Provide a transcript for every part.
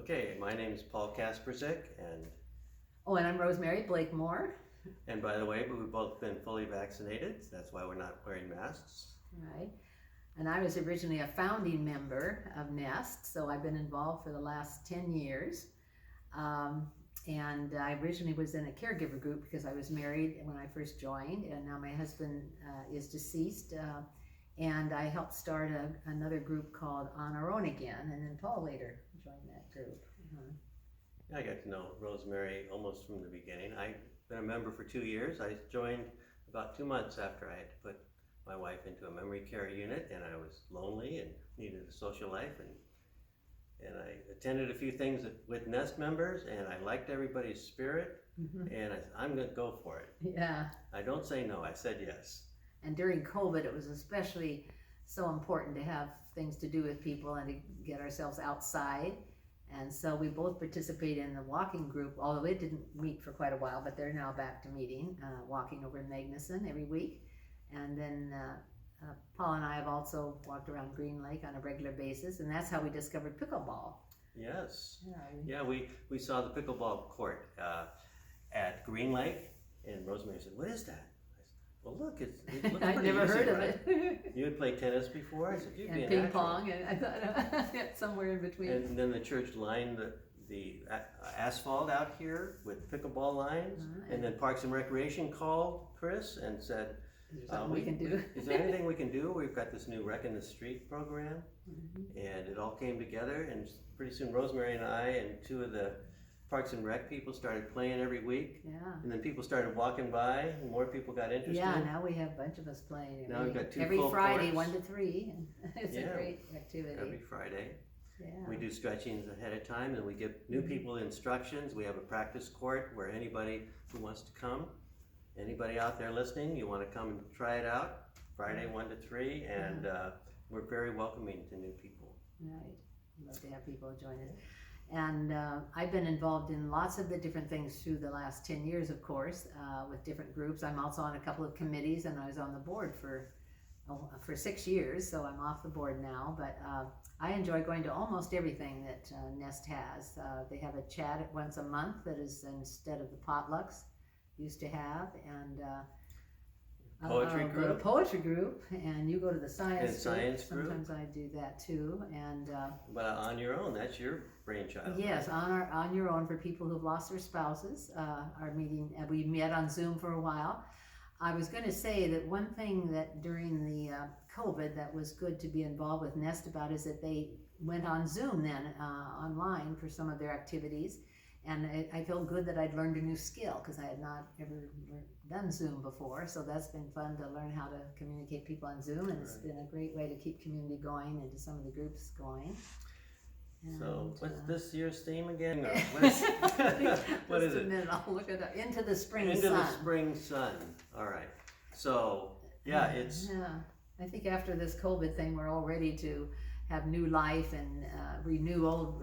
Okay, my name is Paul Kasperzik, Oh, and I'm Rosemary Blakemore. and by the way, we've both been fully vaccinated. So that's why we're not wearing masks. Right. And I was originally a founding member of NEST, so I've been involved for the last 10 years. And I originally was in a caregiver group because I was married when I first joined, and now my husband is deceased. And I helped start another group called On Our Own Again, and then Paul later joined that group. I got to know Rosemary almost from the beginning. I've been a member for 2 years. I joined about 2 months after I had to put my wife into a memory care unit, and I was lonely and needed a social life, and I attended a few things with NEST members, and I liked everybody's spirit, and I'm going to go for it. Yeah. I don't say no, I said yes. And during COVID, it was especially so important to have things to do with people and to get ourselves outside. And so we both participated in the walking group, although it didn't meet for quite a while, but they're now back to meeting, walking over in Magnuson every week. And then Paul and I have also walked around Green Lake on a regular basis, and that's how we discovered pickleball. Yes. Yeah, we saw the pickleball court at Green Lake, and Rosemary said, "What is that?" Well, look, it looks I'd pretty never easy, heard of right? it. You had played tennis before? I said, you'd be And an ping natural. pong, and I thought somewhere in between. And then the church lined the asphalt out here with pickleball lines, and then Parks and Recreation called Chris and said, is there something we can do? Is there anything we can do? We've got this new Wreck in the Street program, and it all came together, and pretty soon Rosemary and I and two of the Parks and Rec people started playing every week. Yeah. And then people started walking by, and more people got interested. Yeah, now we have a bunch of us playing. Now we've got two every full Friday, courts. 1 to 3. And it's a great activity. Every Friday. Yeah. We do stretchings ahead of time, and we give new people instructions. We have a practice court where anybody who wants to come, anybody out there listening, you want to come and try it out, Friday 1 to 3, and we're very welcoming to new people. Right. Love to have people join us. And I've been involved in lots of the different things through the last 10 years, of course, with different groups. I'm also on a couple of committees, and I was on the board for 6 years, so I'm off the board now. But I enjoy going to almost everything that NEST has. They have a chat once a month that is instead of the potlucks used to have, and Poetry group. Go to poetry group, and you go to the science group. Sometimes I do that too, and but on your own, that's your brainchild. yes, right? on your own for people who've lost their spouses. Our meeting, we met on Zoom for a while. I was going to say that one thing that during the COVID that was good to be involved with NEST about is that they went on Zoom then online for some of their activities. And I feel good that I'd learned a new skill because I had not ever done Zoom before. So that's been fun to learn how to communicate people on Zoom, and it's been a great way to keep community going and to some of the groups going. And, so what's this year's theme again? what is it? A minute, I'll look it up. Into the spring Into sun. the spring sun. All right. So yeah, it's I think after this COVID thing, we're all ready to have new life and renew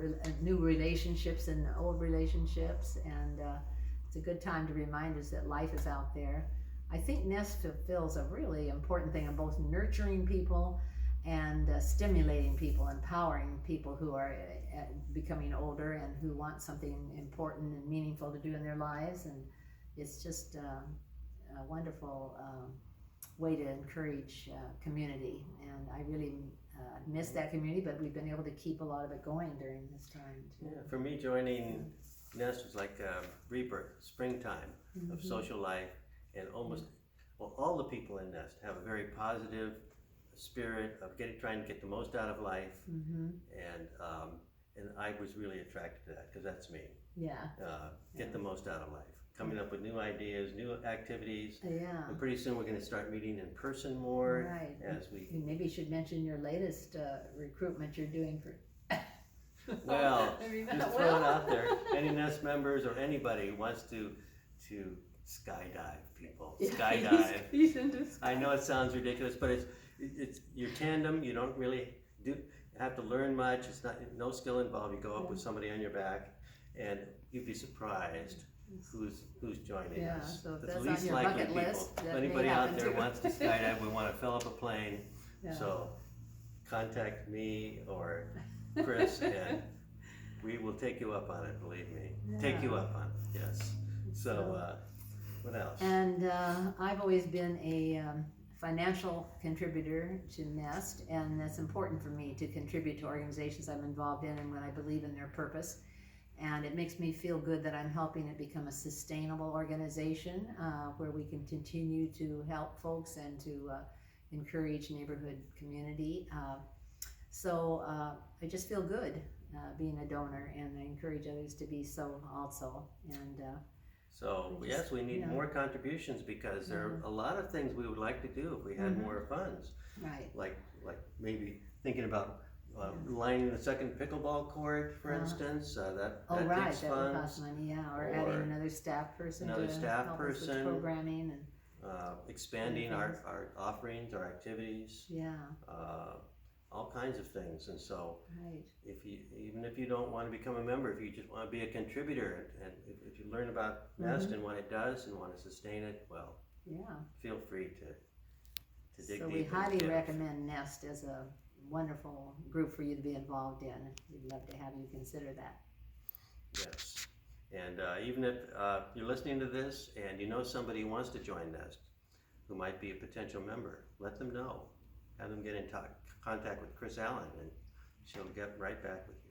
new relationships and old relationships, and it's a good time to remind us that life is out there. I think NEST fulfills a really important thing of both nurturing people and stimulating people, empowering people who are becoming older and who want something important and meaningful to do in their lives, and it's just a wonderful way to encourage community, and I really miss that community, but we've been able to keep a lot of it going during this time too. Yeah, for me, joining NEST was like a rebirth, springtime of social life, and almost all the people in NEST have a very positive spirit of trying to get the most out of life, and I was really attracted to that because that's me. Get the most out of life. Coming up with new ideas, new activities. And pretty soon we're going to start meeting in person more. Right. As we You maybe should mention your latest recruitment you're doing for. Well, just throw it out there. Any NEST members or anybody who wants to skydive, people. Skydive. He's into I know it sounds ridiculous, but it's your tandem. You don't really have to learn much. It's no skill involved. You go up with somebody on your back, and you'd be surprised who's joining us. So if the that's least on your likely bucket people. list, that If may anybody out happen there too. wants to skydive, we want to fill up a plane. Yeah. So contact me or Chris, and we will take you up on it, believe me. Take you up on it, yes. So, what else? And I've always been a financial contributor to Nest, and that's important for me to contribute to organizations I'm involved in and when I believe in their purpose. And it makes me feel good that I'm helping it become a sustainable organization where we can continue to help folks and to encourage neighborhood community. So I just feel good being a donor, and I encourage others to be so also. And so yes, we need more contributions because there are a lot of things we would like to do if we had more funds. Right. Like maybe thinking about lining the second pickleball court, for instance. That right, takes that funds. would cost money, or adding another staff person to help us with programming and expanding our offerings, our activities. Yeah. All kinds of things. And so Right. even if you don't want to become a member, if you just want to be a contributor, and if you learn about Nest and what it does and want to sustain it, well, feel free to dig deep. So we highly recommend Nest as a wonderful group for you to be involved in. We'd love to have you consider that. Yes. And even if you're listening to this and you know somebody who wants to join Nest, who might be a potential member, let them know. Have them get in contact with Chris Allen, and she'll get right back with you.